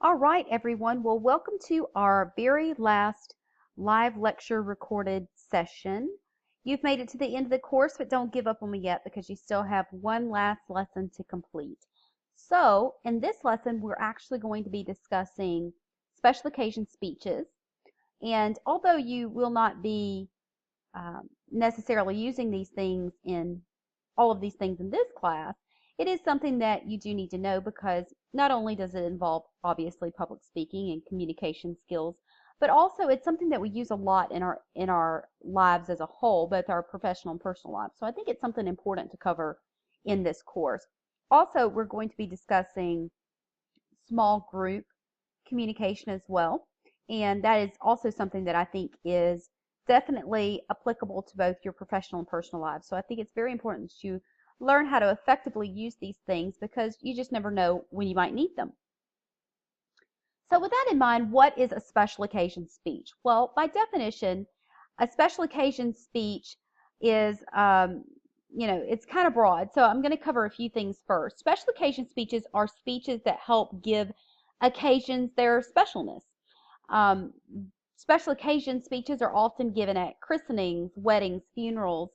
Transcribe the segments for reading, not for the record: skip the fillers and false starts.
All right, everyone. Well, welcome to our very last live lecture recorded session. You've made it to the end of the course, but don't give up on me yet because you still have one last lesson to complete. So, in this lesson, we're actually going to be discussing special occasion speeches. And although you will not be necessarily using these things in all of these things in this class, it is something that you do need to know because not only does it involve obviously public speaking and communication skills, but also it's something that we use a lot in our lives as a whole, both our professional and personal lives. So I think it's something important to cover in this course. Also, we're going to be discussing small group communication as well, and that is also something that I think is definitely applicable to both your professional and personal lives. So I think it's very important that you learn how to effectively use these things because you just never know when you might need them. So with that in mind, what is a special occasion speech? Well, by definition, a special occasion speech is, it's kind of broad. So I'm going to cover a few things first. Special occasion speeches are speeches that help give occasions their specialness. Um, Special occasion speeches are often given at christenings, weddings, funerals.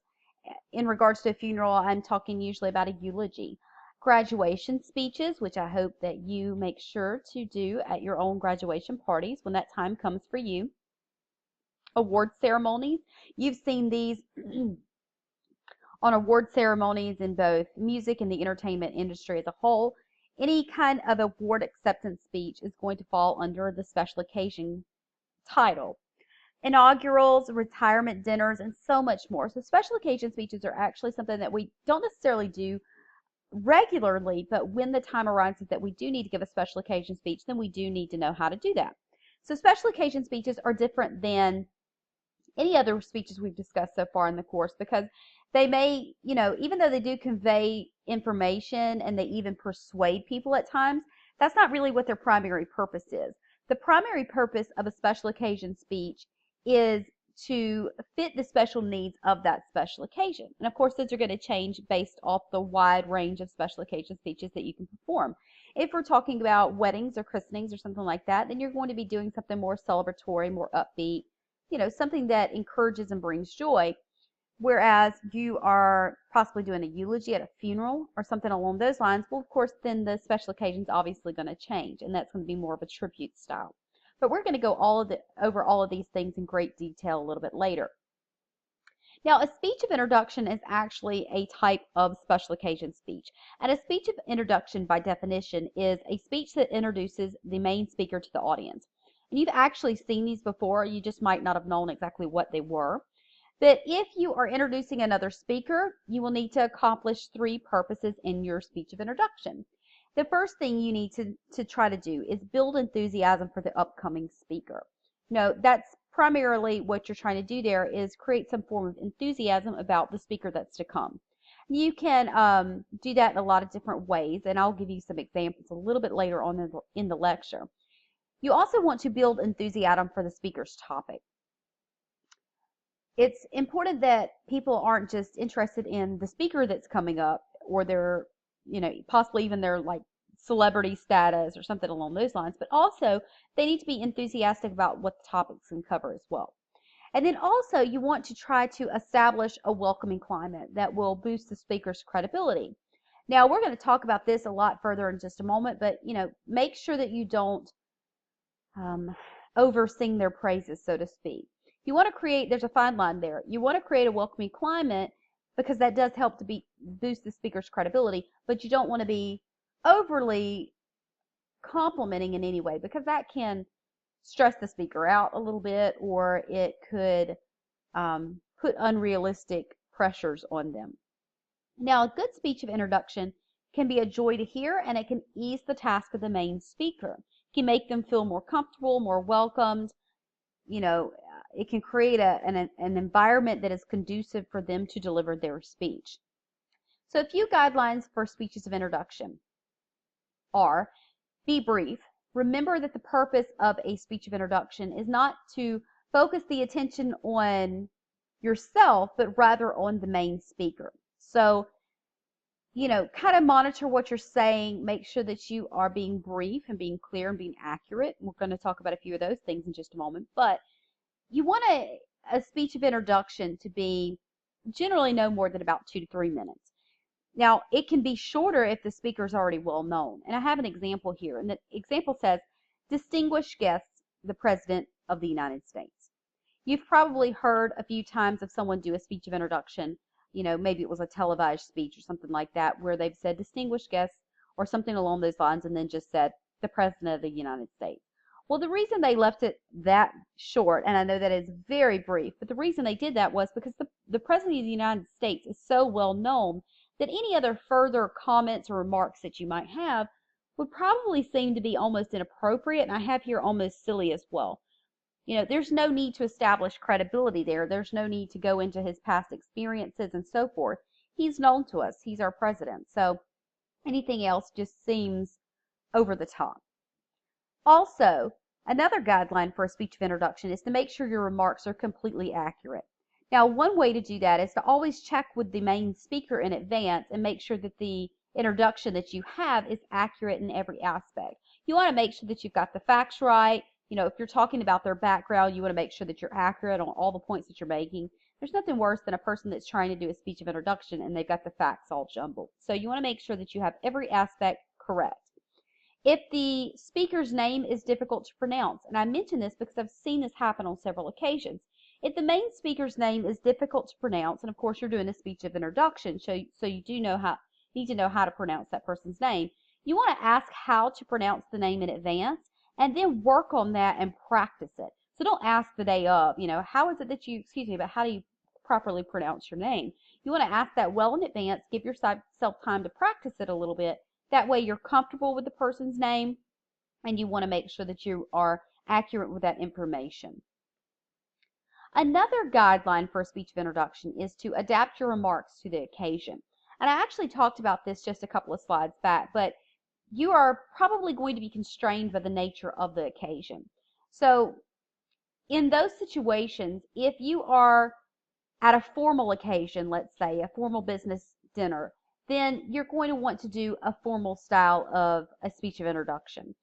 In regards to a funeral, I'm talking usually about a eulogy. Graduation speeches, which I hope that you make sure to do at your own graduation parties when that time comes for you. Award ceremonies. You've seen these on award ceremonies in both music and the entertainment industry as a whole. Any kind of award acceptance speech is going to fall under the special occasion title. Inaugurals, retirement dinners, and so much more. So special occasion speeches are actually something that we don't necessarily do regularly, but when the time arises that we do need to give a special occasion speech, then we do need to know how to do that. So special occasion speeches are different than any other speeches we've discussed so far in the course because they may, even though they do convey information and they even persuade people at times, that's not really what their primary purpose is. The primary purpose of a special occasion speech is to fit the special needs of that special occasion. And of course, those are going to change based off the wide range of special occasion speeches that you can perform. If we're talking about weddings or christenings or something like that, then you're going to be doing something more celebratory, more upbeat, something that encourages and brings joy. Whereas you are possibly doing a eulogy at a funeral or something along those lines, well, of course, then the special occasion is obviously going to change, and that's going to be more of a tribute style. But we're going to go over all of these things in great detail a little bit later. Now, a speech of introduction is actually a type of special occasion speech. And a speech of introduction, by definition, is a speech that introduces the main speaker to the audience. And you've actually seen these before. You just might not have known exactly what they were. But if you are introducing another speaker, you will need to accomplish three purposes in your speech of introduction. The first thing you need to try to do is build enthusiasm for the upcoming speaker. That's primarily what you're trying to do there is create some form of enthusiasm about the speaker that's to come. You can do that in a lot of different ways, and I'll give you some examples a little bit later on in the lecture. You also want to build enthusiasm for the speaker's topic. It's important that people aren't just interested in the speaker that's coming up or their, possibly even their like celebrity status or something along those lines, but also they need to be enthusiastic about what the topics can cover as well. And then also you want to try to establish a welcoming climate that will boost the speaker's credibility. Now we're going to talk about this a lot further in just a moment, but make sure that you don't over-sing their praises, so to speak. You want to create, there's a fine line there. You want to create a welcoming climate because that does help to boost the speaker's credibility, but you don't want to be overly complimenting in any way because that can stress the speaker out a little bit or it could put unrealistic pressures on them. Now, a good speech of introduction can be a joy to hear and it can ease the task of the main speaker. It can make them feel more comfortable, more welcomed. It can create an environment that is conducive for them to deliver their speech. So a few guidelines for speeches of introduction are: be brief. Remember that the purpose of a speech of introduction is not to focus the attention on yourself, but rather on the main speaker. So kind of monitor what you're saying. Make sure that you are being brief and being clear and being accurate. We're going to talk about a few of those things in just a moment. But you want a speech of introduction to be generally no more than about 2 to 3 minutes. Now, it can be shorter if the speaker is already well known. And I have an example here. And the example says, distinguished guests, the President of the United States. You've probably heard a few times of someone do a speech of introduction. Maybe it was a televised speech or something like that, where they've said distinguished guests or something along those lines and then just said the President of the United States. Well, the reason they left it that short, and I know that is very brief, but the reason they did that was because the President of the United States is so well known that any other further comments or remarks that you might have would probably seem to be almost inappropriate, and I have here almost silly as well. There's no need to establish credibility there. There's no need to go into his past experiences and so forth. He's known to us. He's our president. So anything else just seems over the top. Also, another guideline for a speech of introduction is to make sure your remarks are completely accurate. Now, one way to do that is to always check with the main speaker in advance and make sure that the introduction that you have is accurate in every aspect. You want to make sure that you've got the facts right. If you're talking about their background, you want to make sure that you're accurate on all the points that you're making. There's nothing worse than a person that's trying to do a speech of introduction and they've got the facts all jumbled. So you want to make sure that you have every aspect correct. If the speaker's name is difficult to pronounce, and I mention this because I've seen this happen on several occasions. If the main speaker's name is difficult to pronounce, and of course you're doing a speech of introduction, so you do need to know how to pronounce that person's name, you want to ask how to pronounce the name in advance and then work on that and practice it. So don't ask the day of, how is it that but how do you properly pronounce your name? You want to ask that well in advance, give yourself time to practice it a little bit. That way you're comfortable with the person's name and you want to make sure that you are accurate with that information. Another guideline for a speech of introduction is to adapt your remarks to the occasion. And I actually talked about this just a couple of slides back, but you are probably going to be constrained by the nature of the occasion. So in those situations, if you are at a formal occasion, let's say a formal business dinner, then you're going to want to do a formal style of a speech of introduction.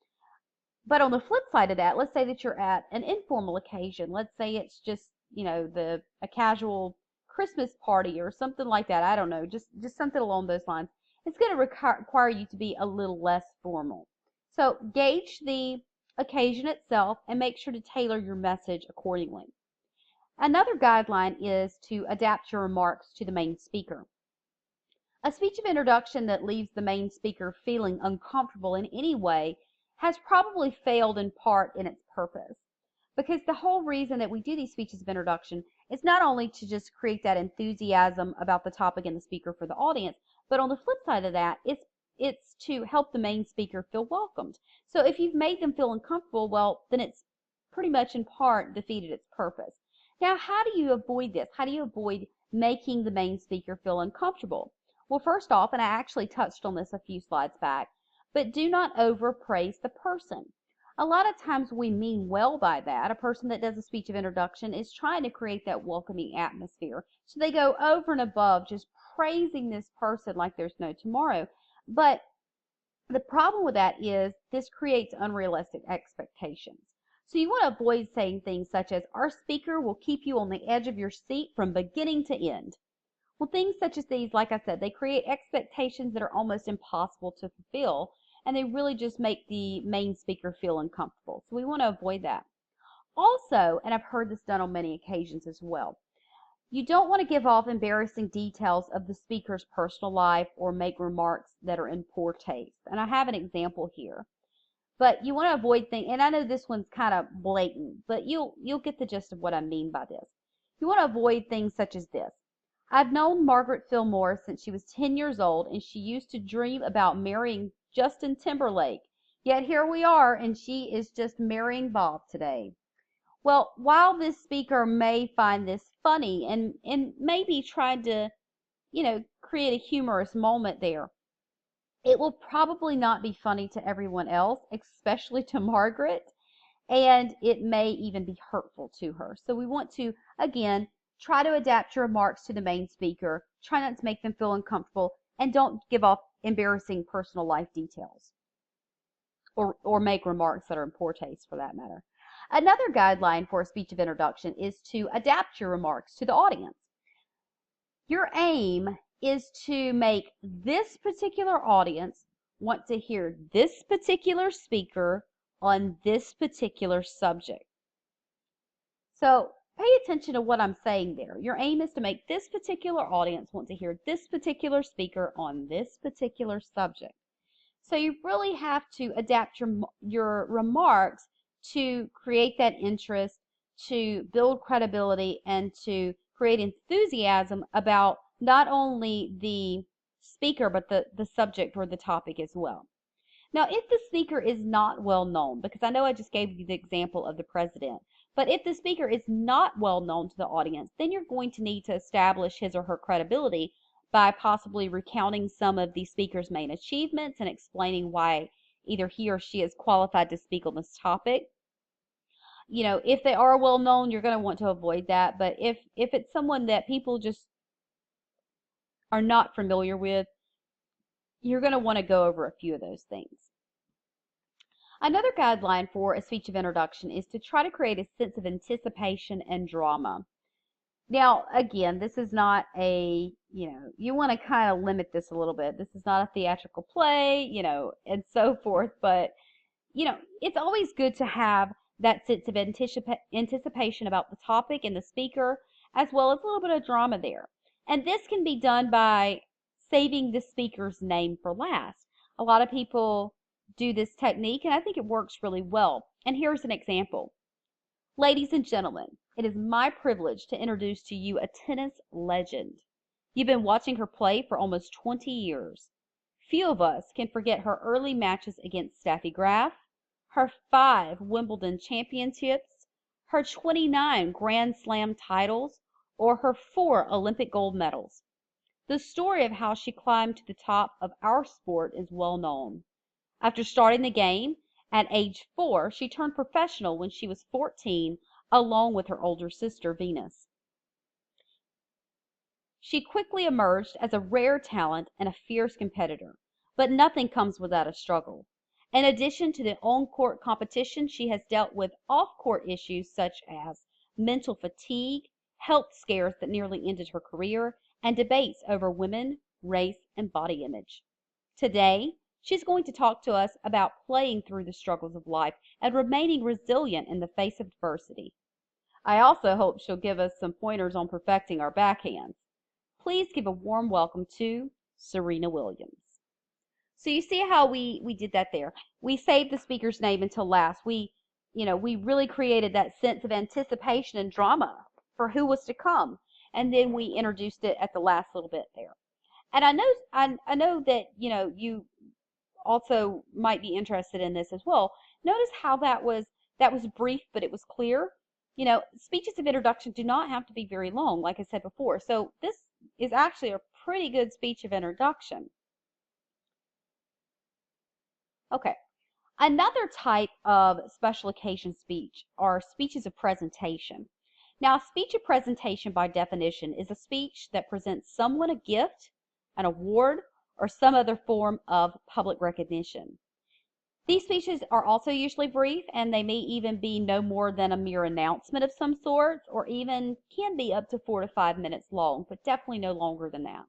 But on the flip side of that, let's say that you're at an informal occasion. Let's say it's just, a casual Christmas party or something like that. I don't know, just something along those lines. It's going to require you to be a little less formal. So gauge the occasion itself and make sure to tailor your message accordingly. Another guideline is to adapt your remarks to the main speaker. A speech of introduction that leaves the main speaker feeling uncomfortable in any way has probably failed in part in its purpose. Because the whole reason that we do these speeches of introduction is not only to just create that enthusiasm about the topic and the speaker for the audience, but on the flip side of that, it's to help the main speaker feel welcomed. So if you've made them feel uncomfortable, well, then it's pretty much in part defeated its purpose. Now, how do you avoid this? How do you avoid making the main speaker feel uncomfortable? Well, first off, and I actually touched on this a few slides back, but do not overpraise the person. A lot of times we mean well by that. A person that does a speech of introduction is trying to create that welcoming atmosphere. So they go over and above just praising this person like there's no tomorrow. But the problem with that is this creates unrealistic expectations. So you want to avoid saying things such as, our speaker will keep you on the edge of your seat from beginning to end. Well, things such as these, like I said, they create expectations that are almost impossible to fulfill, and they really just make the main speaker feel uncomfortable. So we want to avoid that. Also, and I've heard this done on many occasions as well, you don't want to give off embarrassing details of the speaker's personal life or make remarks that are in poor taste. And I have an example here. But you want to avoid things, and I know this one's kind of blatant, but you'll get the gist of what I mean by this. You want to avoid things such as this. I've known Margaret Fillmore since she was 10 years old, and she used to dream about marrying Justin Timberlake. Yet here we are, and she is just marrying Bob today. Well, while this speaker may find this funny and maybe tried to, create a humorous moment there, it will probably not be funny to everyone else, especially to Margaret, and it may even be hurtful to her. So we want to, again, try to adapt your remarks to the main speaker. Try not to make them feel uncomfortable. and don't give off embarrassing personal life details or make remarks that are in poor taste for that matter. Another guideline for a speech of introduction is to adapt your remarks to the audience. Your aim is to make this particular audience want to hear this particular speaker on this particular subject. So pay attention to what I'm saying there. Your aim is to make this particular audience want to hear this particular speaker on this particular subject. So you really have to adapt your remarks to create that interest, to build credibility, and to create enthusiasm about not only the speaker, but the subject or the topic as well. Now, if the speaker is not well known, because I know I just gave you the example of the president, but if the speaker is not well known to the audience, then you're going to need to establish his or her credibility by possibly recounting some of the speaker's main achievements and explaining why either he or she is qualified to speak on this topic. You know, if they are well known, you're going to want to avoid that. But if it's someone that people just are not familiar with, you're going to want to go over a few of those things. Another guideline for a speech of introduction is to try to create a sense of anticipation and drama. Now, again, this is not a, you want to kind of limit this a little bit. This is not a theatrical play, and so forth. But, it's always good to have that sense of anticipation about the topic and the speaker, as well as a little bit of drama there. And this can be done by saving the speaker's name for last. A lot of people do this technique, and I think it works really well. And here's an example. Ladies and gentlemen, it is my privilege to introduce to you a tennis legend. You've been watching her play for almost 20 years. Few of us can forget her early matches against Steffi Graf, her 5 Wimbledon championships, her 29 Grand Slam titles, or her 4 Olympic gold medals. The story of how she climbed to the top of our sport is well known. After starting the game at age 4, she turned professional when she was 14, along with her older sister, Venus. She quickly emerged as a rare talent and a fierce competitor, but nothing comes without a struggle. In addition to the on-court competition, she has dealt with off-court issues such as mental fatigue, health scares that nearly ended her career, and debates over women, race, and body image. Today, she's going to talk to us about playing through the struggles of life and remaining resilient in the face of adversity. I also hope she'll give us some pointers on perfecting our backhands. Please give a warm welcome to Serena Williams. So you see how we did that there. We saved the speaker's name until last. We really created that sense of anticipation and drama for who was to come. And then we introduced it at the last little bit there. And I know that, you also might be interested in this as well. Notice how that was brief, but it was clear. Speeches of introduction do not have to be very long, like I said before. So this is actually a pretty good speech of introduction. Okay. Another type of special occasion speech are speeches of presentation. Now, a speech of presentation by definition is a speech that presents someone a gift, an award, or some other form of public recognition. These speeches are also usually brief, and they may even be no more than a mere announcement of some sort, or even can be up to 4 to 5 minutes long, but definitely no longer than that.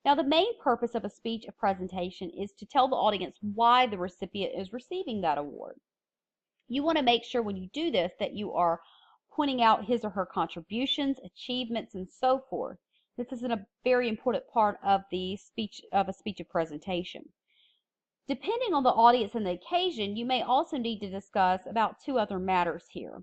Now, the main purpose of a speech of presentation is to tell the audience why the recipient is receiving that award. You want to make sure when you do this that you are pointing out his or her contributions, achievements, and so forth. This is a very important part of a speech of presentation. Depending on the audience and the occasion, you may also need to discuss about 2 other matters here.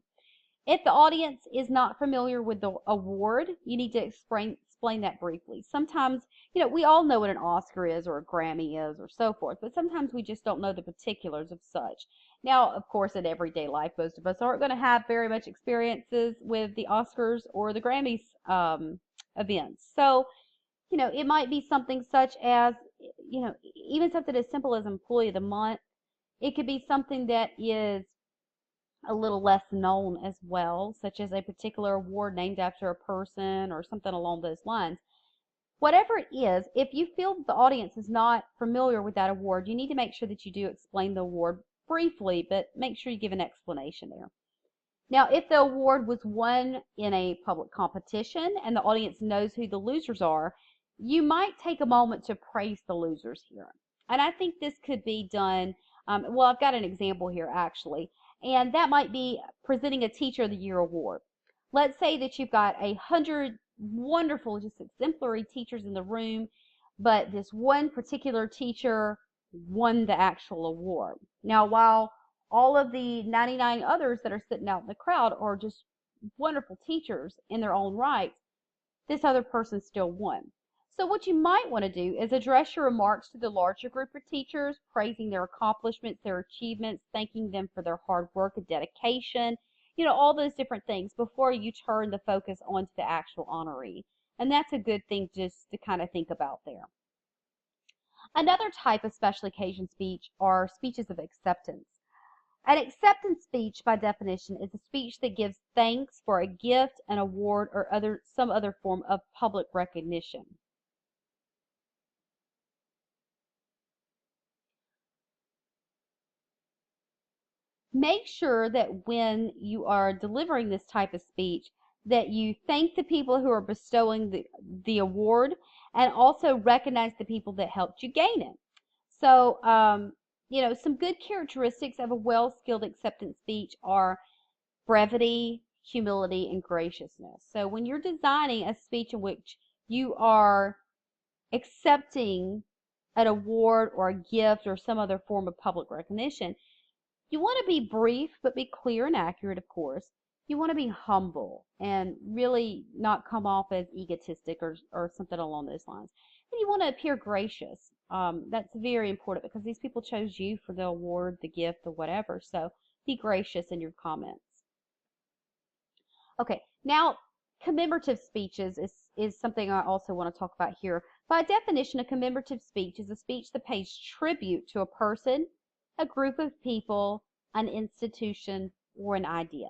If the audience is not familiar with the award, you need to explain that briefly. Sometimes, we all know what an Oscar is or a Grammy is or so forth, but sometimes we just don't know the particulars of such. Now, of course, in everyday life, most of us aren't going to have very much experiences with the Oscars or the Grammys events. So, it might be something such as, even something as simple as Employee of the Month. It could be something that is a little less known as well, such as a particular award named after a person or something along those lines. Whatever it is, if you feel that the audience is not familiar with that award, you need to make sure that you do explain the award briefly, but make sure you give an explanation there. Now, if the award was won in a public competition and the audience knows who the losers are, you might take a moment to praise the losers here. And I think this could be done, well, I've got an example here actually, and that might be presenting a Teacher of the Year award. Let's say that you've got 100 wonderful, just exemplary teachers in the room, but this one particular teacher won the actual award. Now, while all of the 99 others that are sitting out in the crowd are just wonderful teachers in their own right, this other person still won. So what you might want to do is address your remarks to the larger group of teachers, praising their accomplishments, their achievements, thanking them for their hard work and dedication, all those different things before you turn the focus onto the actual honoree. And that's a good thing just to kind of think about there. Another type of special occasion speech are speeches of acceptance. An acceptance speech, by definition, is a speech that gives thanks for a gift, an award, or some other form of public recognition. Make sure that when you are delivering this type of speech, that you thank the people who are bestowing the award and also recognize the people that helped you gain it. So, some good characteristics of a well-skilled acceptance speech are brevity, humility, and graciousness. So when you're designing a speech in which you are accepting an award or a gift or some other form of public recognition, you want to be brief but be clear and accurate, of course. You want to be humble and really not come off as egotistic or something along those lines. And you want to appear gracious. That's very important because these people chose you for the award, the gift, or whatever. So be gracious in your comments. Okay, now commemorative speeches is something I also want to talk about here. By definition, a commemorative speech is a speech that pays tribute to a person, a group of people, an institution, or an idea.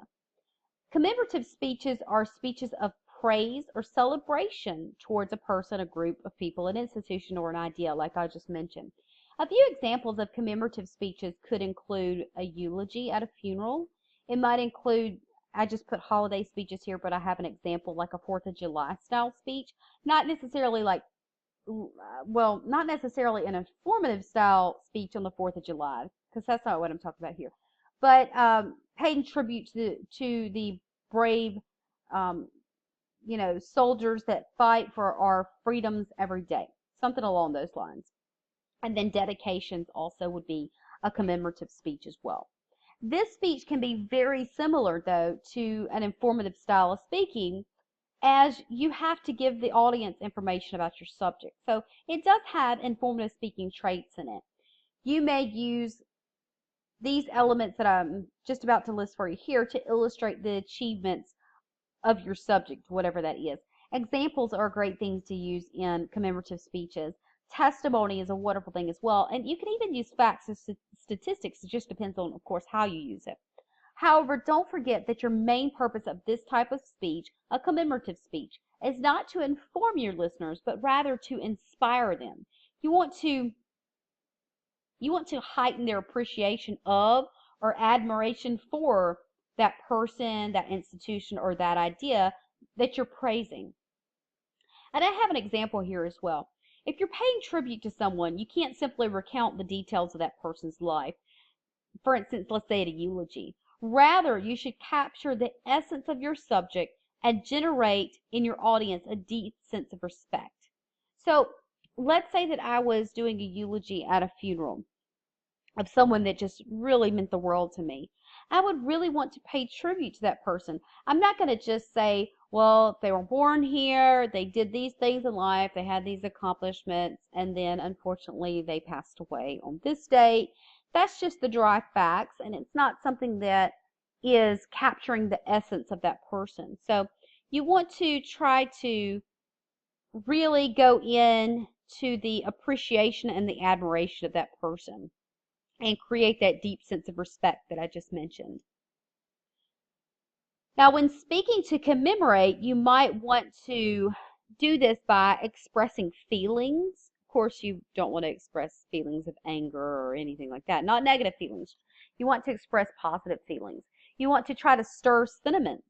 Commemorative speeches are speeches of praise or celebration towards a person, a group of people, an institution, or an idea, like I just mentioned. A few examples of commemorative speeches could include a eulogy at a funeral. It might include, I just put holiday speeches here, but I have an example like a 4th of July style speech. Not necessarily not necessarily an informative style speech on the 4th of July, because that's not what I'm talking about here. But paying tribute to the brave, soldiers that fight for our freedoms every day. Something along those lines. And then dedications also would be a commemorative speech as well. This speech can be very similar, though, to an informative style of speaking, as you have to give the audience information about your subject. So it does have informative speaking traits in it. You may use these elements that I'm just about to list for you here to illustrate the achievements of your subject, whatever that is. Examples are great things to use in commemorative speeches. Testimony is a wonderful thing as well. And you can even use facts and statistics. It just depends on, of course, how you use it. However, don't forget that your main purpose of this type of speech, a commemorative speech, is not to inform your listeners, but rather to inspire them. You want to heighten their appreciation of or admiration for that person, that institution, or that idea that you're praising. And I have an example here as well. If you're paying tribute to someone, you can't simply recount the details of that person's life. For instance, let's say at a eulogy. Rather, you should capture the essence of your subject and generate in your audience a deep sense of respect. So let's say that I was doing a eulogy at a funeral of someone that just really meant the world to me. I would really want to pay tribute to that person. I'm not going to just say, well, they were born here, they did these things in life, they had these accomplishments, and then unfortunately they passed away on this date. That's just the dry facts, and it's not something that is capturing the essence of that person. So you want to try to really go in to the appreciation and the admiration of that person and create that deep sense of respect that I just mentioned. Now, when speaking to commemorate, you might want to do this by expressing feelings. Of course, you don't want to express feelings of anger or anything like that, not negative feelings. You want to express positive feelings. You want to try to stir sentiments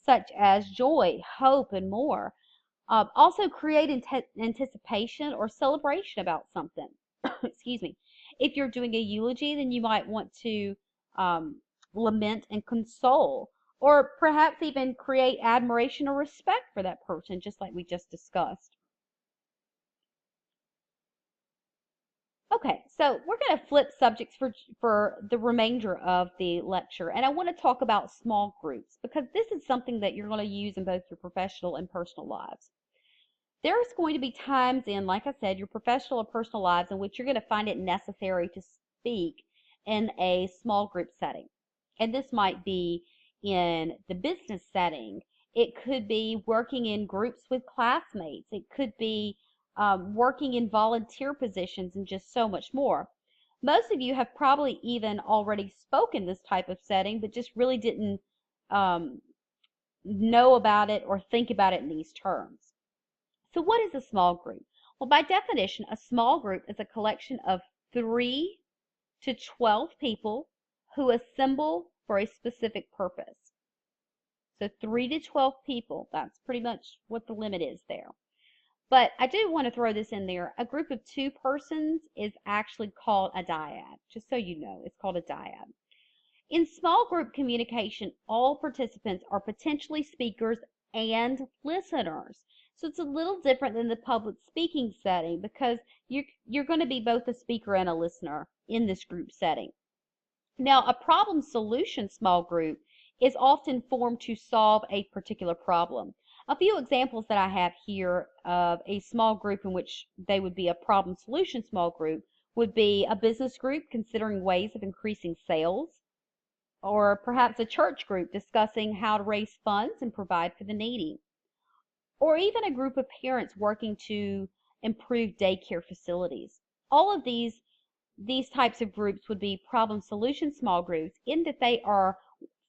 such as joy, hope, and more. Also, create anticipation or celebration about something. Excuse me. If you're doing a eulogy, then you might want to um, lament and console, or perhaps even create admiration or respect for that person, just like we just discussed. Okay, so we're going to flip subjects for the remainder of the lecture, and I want to talk about small groups because this is something that you're going to use in both your professional and personal lives. There's going to be times in, like I said, your professional or personal lives in which you're going to find it necessary to speak in a small group setting. And this might be in the business setting. It could be working in groups with classmates. It could be working in volunteer positions and just so much more. Most of you have probably even already spoken this type of setting, but just really didn't um, know about it or think about it in these terms. So what is a small group? Well, by definition, a small group is a collection of 3 to 12 people who assemble for a specific purpose. So 3 to 12 people, that's pretty much what the limit is there. But I do want to throw this in there. A group of 2 persons is actually called a dyad. Just so you know, it's called a dyad. In small group communication, all participants are potentially speakers and listeners. So it's a little different than the public speaking setting because you're going to be both a speaker and a listener in this group setting. Now, a problem solution small group is often formed to solve a particular problem. A few examples that I have here of a small group in which they would be a problem solution small group would be a business group considering ways of increasing sales, or perhaps a church group discussing how to raise funds and provide for the needy, or even a group of parents working to improve daycare facilities. All of these types of groups would be problem solution small groups in that they are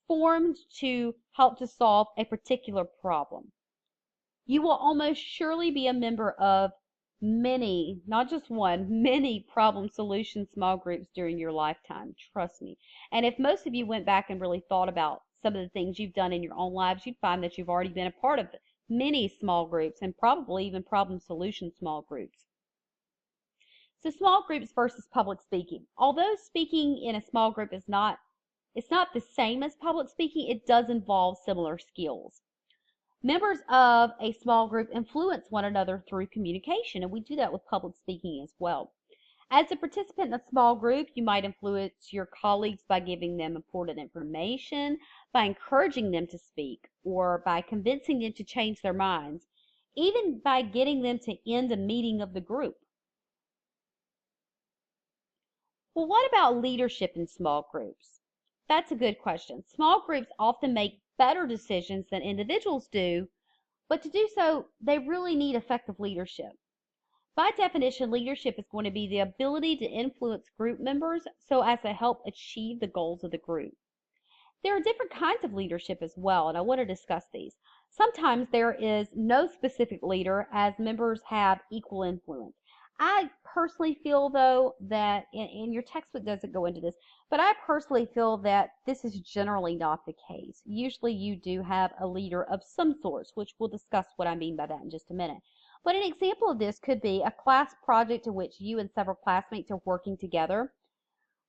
formed to help to solve a particular problem. You will almost surely be a member of many, not just one, many problem solution small groups during your lifetime. Trust me. And if most of you went back and really thought about some of the things you've done in your own lives, you'd find that you've already been a part of many small groups and probably even problem solution small groups. So small groups versus public speaking. Although speaking in a small group it's not the same as public speaking, it does involve similar skills. Members of a small group influence one another through communication, and we do that with public speaking as well. As a participant in a small group, you might influence your colleagues by giving them important information, by encouraging them to speak, or by convincing them to change their minds, even by getting them to end a meeting of the group. Well, what about leadership in small groups? That's a good question. Small groups often make better decisions than individuals do, but to do so, they really need effective leadership. By definition, leadership is going to be the ability to influence group members so as to help achieve the goals of the group. There are different kinds of leadership as well, and I want to discuss these. Sometimes there is no specific leader as members have equal influence. I personally feel, though, that, and your textbook doesn't go into this, but I personally feel that this is generally not the case. Usually you do have a leader of some sort, which we'll discuss what I mean by that in just a minute. But an example of this could be a class project in which you and several classmates are working together.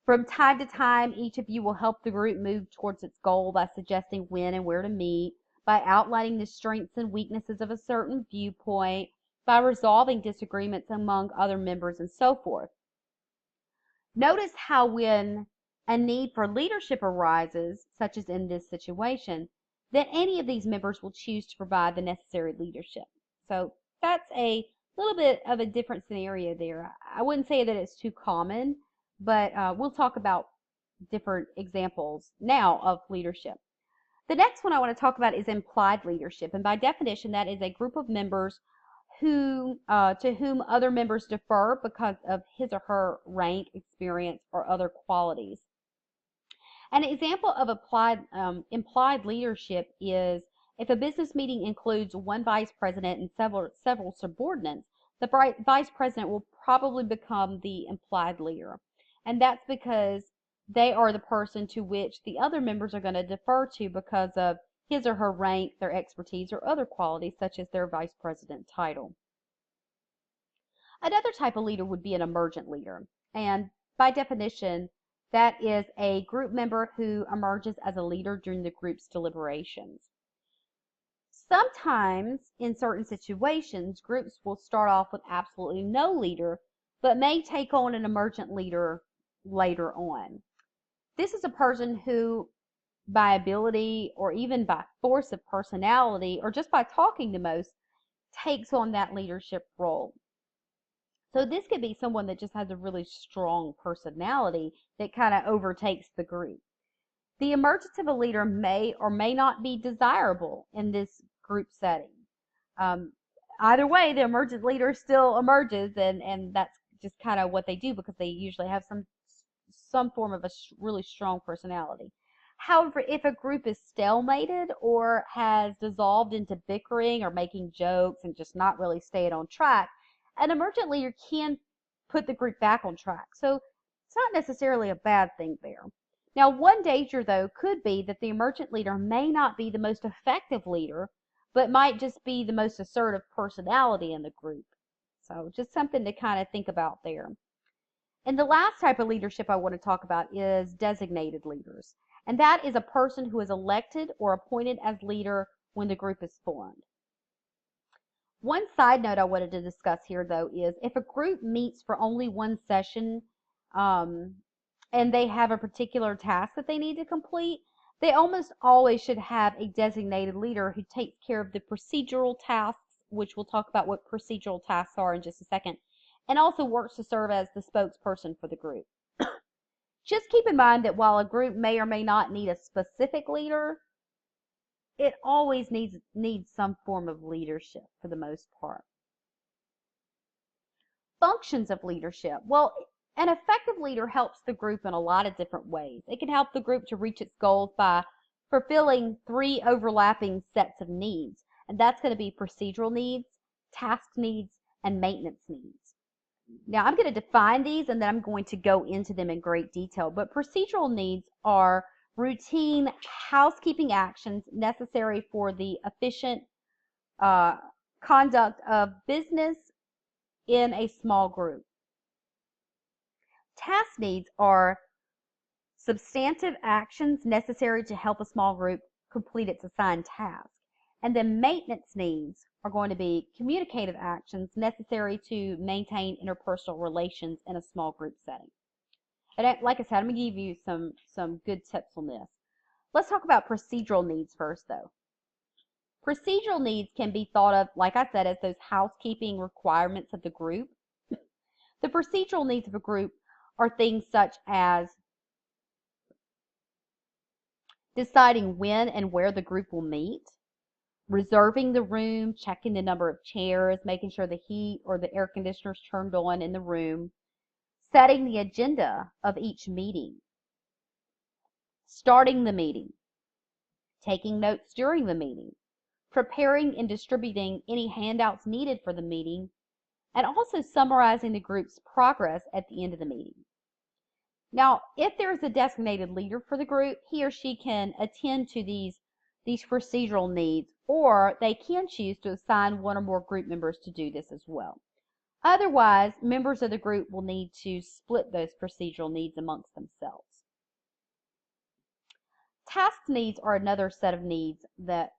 From time to time, each of you will help the group move towards its goal by suggesting when and where to meet, by outlining the strengths and weaknesses of a certain viewpoint, by resolving disagreements among other members, and so forth. Notice how when a need for leadership arises, such as in this situation, that any of these members will choose to provide the necessary leadership. So that's a little bit of a different scenario there. I wouldn't say that it's too common, but we'll talk about different examples now of leadership. The next one I want to talk about is implied leadership, and by definition, that is a group of members to whom other members defer because of his or her rank, experience, or other qualities. An example of implied leadership is If a business meeting includes one vice president and several subordinates, the vice president will probably become the implied leader. And that's because they are the person to which the other members are going to defer to because of his or her rank, their expertise, or other qualities such as their vice president title. Another type of leader would be an emergent leader. And by definition, that is a group member who emerges as a leader during the group's deliberations. Sometimes, in certain situations, groups will start off with absolutely no leader, but may take on an emergent leader later on. This is a person who, by ability or even by force of personality or just by talking the most, takes on that leadership role. So this could be someone that just has a really strong personality that kind of overtakes the group. The emergence of a leader may or may not be desirable in this group setting. Either way, the emergent leader still emerges, and that's just kind of what they do because they usually have some form of a really strong personality. However, if a group is stalemated or has dissolved into bickering or making jokes and just not really staying on track, an emergent leader can put the group back on track. So it's not necessarily a bad thing there. Now, one danger, though, could be that the emergent leader may not be the most effective leader, but might just be the most assertive personality in the group. So just something to kind of think about there. And the last type of leadership I want to talk about is designated leaders. And that is a person who is elected or appointed as leader when the group is formed. One side note I wanted to discuss here, though, is if a group meets for only one session and they have a particular task that they need to complete, they almost always should have a designated leader who takes care of the procedural tasks, which we'll talk about what procedural tasks are in just a second, and also works to serve as the spokesperson for the group. Just keep in mind that while a group may or may not need a specific leader, it always needs some form of leadership for the most part. Functions of leadership. Well, an effective leader helps the group in a lot of different ways. It can help the group to reach its goals by fulfilling 3 overlapping sets of needs, and that's going to be procedural needs, task needs, and maintenance needs. Now, I'm going to define these and then I'm going to go into them in great detail, but procedural needs are routine housekeeping actions necessary for the efficient conduct of business in a small group. Task needs are substantive actions necessary to help a small group complete its assigned task. And then maintenance needs are going to be communicative actions necessary to maintain interpersonal relations in a small group setting. And like I said, I'm going to give you some good tips on this. Let's talk about procedural needs first, though. Procedural needs can be thought of, like I said, as those housekeeping requirements of the group. The procedural needs of a group are things such as deciding when and where the group will meet, reserving the room, checking the number of chairs, making sure the heat or the air conditioner is turned on in the room, setting the agenda of each meeting, starting the meeting, taking notes during the meeting, preparing and distributing any handouts needed for the meeting, and also summarizing the group's progress at the end of the meeting. Now, if there is a designated leader for the group, he or she can attend to these procedural needs, or they can choose to assign one or more group members to do this as well. Otherwise, members of the group will need to split those procedural needs amongst themselves. Task needs are another set of needs that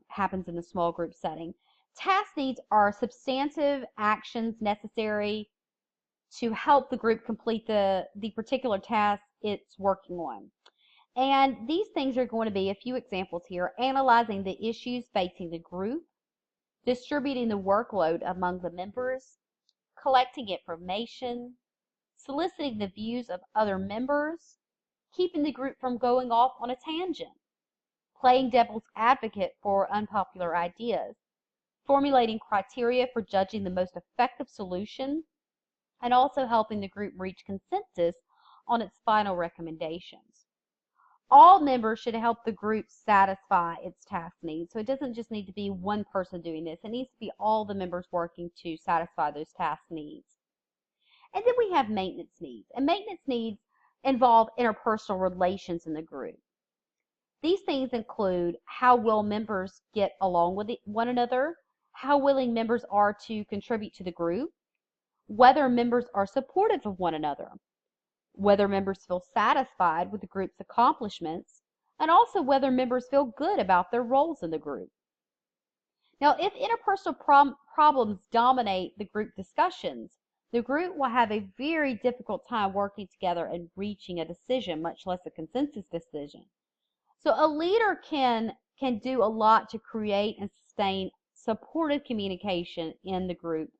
happens in the small group setting. Task needs are substantive actions necessary to help the group complete the particular task it's working on. And these things are going to be a few examples here: analyzing the issues facing the group, distributing the workload among the members, collecting information, soliciting the views of other members, keeping the group from going off on a tangent, playing devil's advocate for unpopular ideas, formulating criteria for judging the most effective solution, and also helping the group reach consensus on its final recommendations. all members should help the group satisfy its task needs. So it doesn't just need to be one person doing this. It needs to be all the members working to satisfy those task needs. And then we have maintenance needs. And maintenance needs involve interpersonal relations in the group. These things include how well members get along with one another, how willing members are to contribute to the group, whether members are supportive of one another, whether members feel satisfied with the group's accomplishments, and also whether members feel good about their roles in the group. Now, if interpersonal problems dominate the group discussions, the group will have a very difficult time working together and reaching a decision, much less a consensus decision. So a leader can do a lot to create and sustain supportive communication in the group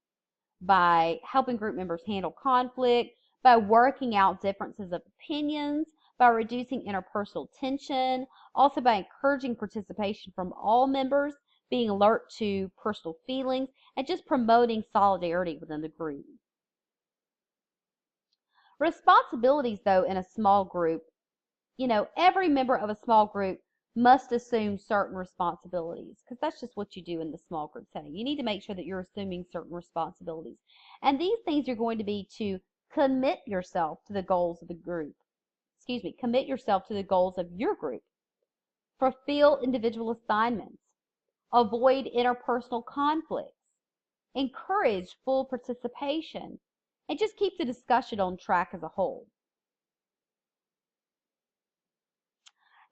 by helping group members handle conflict, by working out differences of opinions, by reducing interpersonal tension, also by encouraging participation from all members, being alert to personal feelings, and just promoting solidarity within the group. Responsibilities, though, in a small group, every member of a small group must assume certain responsibilities, because that's just what you do in the small group setting. You need to make sure that you're assuming certain responsibilities. And these things are going to be to commit yourself to the goals of the group. Commit yourself to the goals of your group. Fulfill individual assignments. Avoid interpersonal conflicts. Encourage full participation. And just keep the discussion on track as a whole.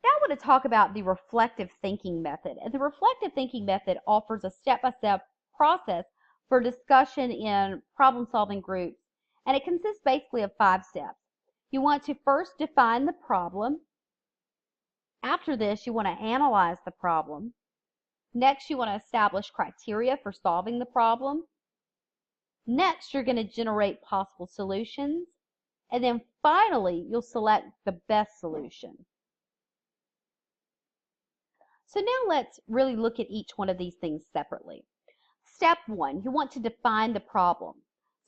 Now I want to talk about the reflective thinking method. And the reflective thinking method offers a step-by-step process for discussion in problem-solving groups. And it consists basically of 5 steps. You want to first define the problem. After this, you want to analyze the problem. Next, you want to establish criteria for solving the problem. Next, you're going to generate possible solutions. And then finally, you'll select the best solution. So now let's really look at each one of these things separately. Step 1, you want to define the problem.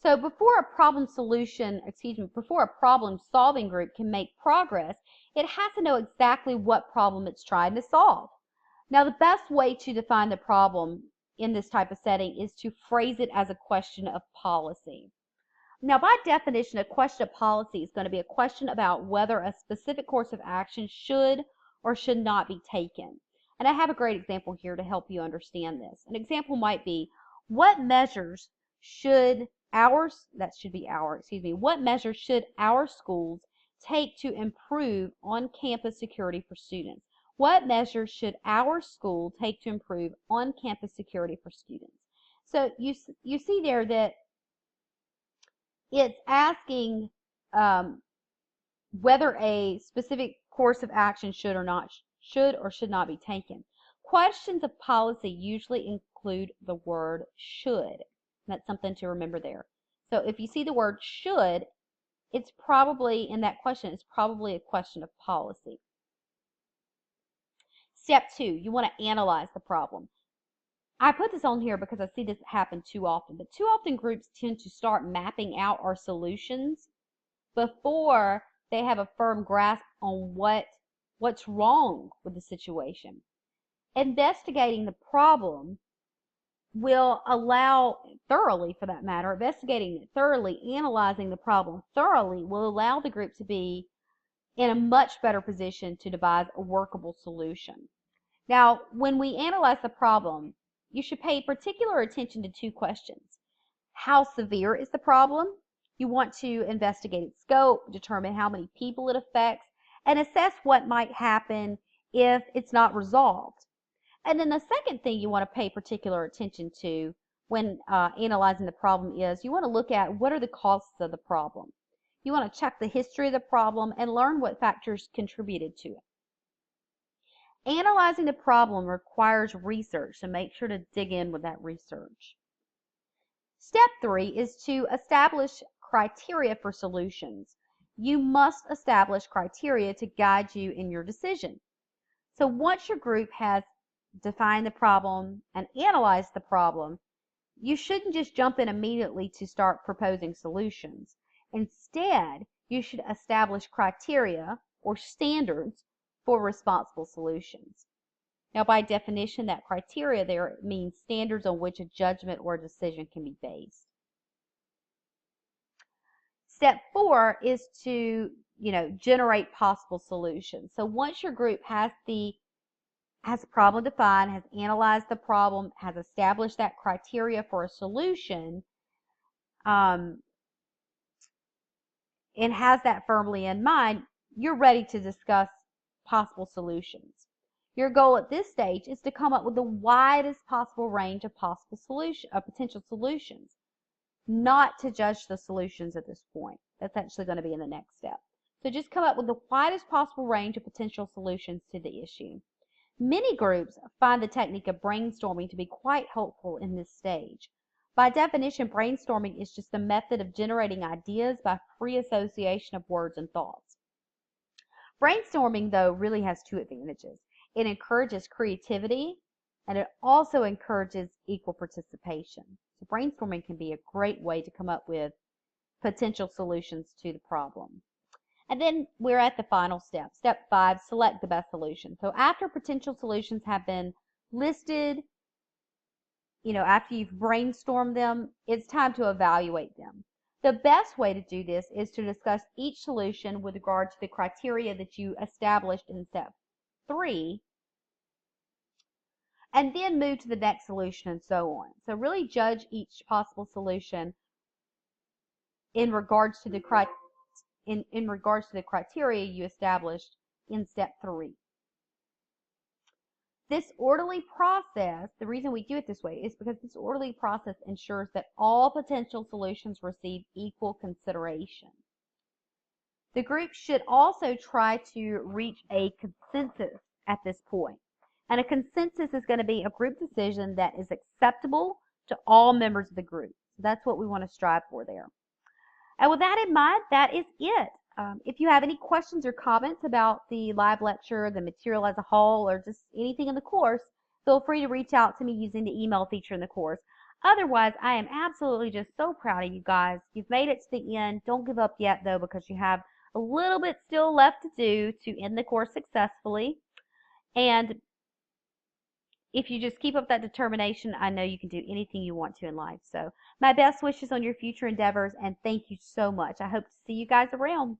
So before a problem solving group can make progress, it has to know exactly what problem it's trying to solve. Now, the best way to define the problem in this type of setting is to phrase it as a question of policy. Now, by definition, a question of policy is going to be a question about whether a specific course of action should or should not be taken. And I have a great example here to help you understand this. An example might be, what measures should our schools take to improve on-campus security for students? What measures should our school take to improve on-campus security for students? So you see there that it's asking whether a specific course of action should or should not be taken. Questions of policy usually include the word should. That's something to remember there. So if you see the word should, it's probably, in that question, it's probably a question of policy. Step 2, you want to analyze the problem. I put this on here because I see this happen too often, but too often groups tend to start mapping out our solutions before they have a firm grasp on what's wrong with the situation. Investigating the problem will allow thoroughly, for that matter, investigating it thoroughly, analyzing the problem thoroughly will allow the group to be in a much better position to devise a workable solution. Now, when we analyze the problem, you should pay particular attention to 2 questions. How severe is the problem? You want to investigate its scope, determine how many people it affects, and assess what might happen if it's not resolved. And then the second thing you want to pay particular attention to when analyzing the problem is you want to look at what are the causes of the problem. You want to check the history of the problem and learn what factors contributed to it. Analyzing the problem requires research, so make sure to dig in with that research. Step 3 is to establish criteria for solutions. You must establish criteria to guide you in your decision. So once your group has defined the problem and analyzed the problem, you shouldn't just jump in immediately to start proposing solutions. Instead, you should establish criteria or standards for responsible solutions. Now, by definition, that criteria there means standards on which a judgment or a decision can be based. Step 4 is to, generate possible solutions. So once your group has a problem defined, has analyzed the problem, has established that criteria for a solution, and has that firmly in mind, you're ready to discuss possible solutions. Your goal at this stage is to come up with the widest possible range of potential solutions, not to judge the solutions at this point. That's actually going to be in the next step. So just come up with the widest possible range of potential solutions to the issue. Many groups find the technique of brainstorming to be quite helpful in this stage. By definition, brainstorming is just a method of generating ideas by free association of words and thoughts. Brainstorming, though, really has two advantages. It encourages creativity, and it also encourages equal participation. So brainstorming can be a great way to come up with potential solutions to the problem. And then we're at the final step. Step 5, select the best solution. So after potential solutions have been listed, after you've brainstormed them, it's time to evaluate them. The best way to do this is to discuss each solution with regard to the criteria that you established in step 3, and then move to the next solution and so on. So really judge each possible solution in regards to the criteria you established in step 3. This orderly process, the reason we do it this way is because this orderly process ensures that all potential solutions receive equal consideration. The group should also try to reach a consensus at this point. And a consensus is going to be a group decision that is acceptable to all members of the group. So that's what we want to strive for there. And with that in mind, that is it. If you have any questions or comments about the live lecture, the material as a whole, or just anything in the course, feel free to reach out to me using the email feature in the course. Otherwise, I am absolutely just so proud of you guys. You've made it to the end. Don't give up yet, though, because you have a little bit still left to do to end the course successfully. And if you just keep up that determination, I know you can do anything you want to in life. So my best wishes on your future endeavors, and thank you so much. I hope to see you guys around.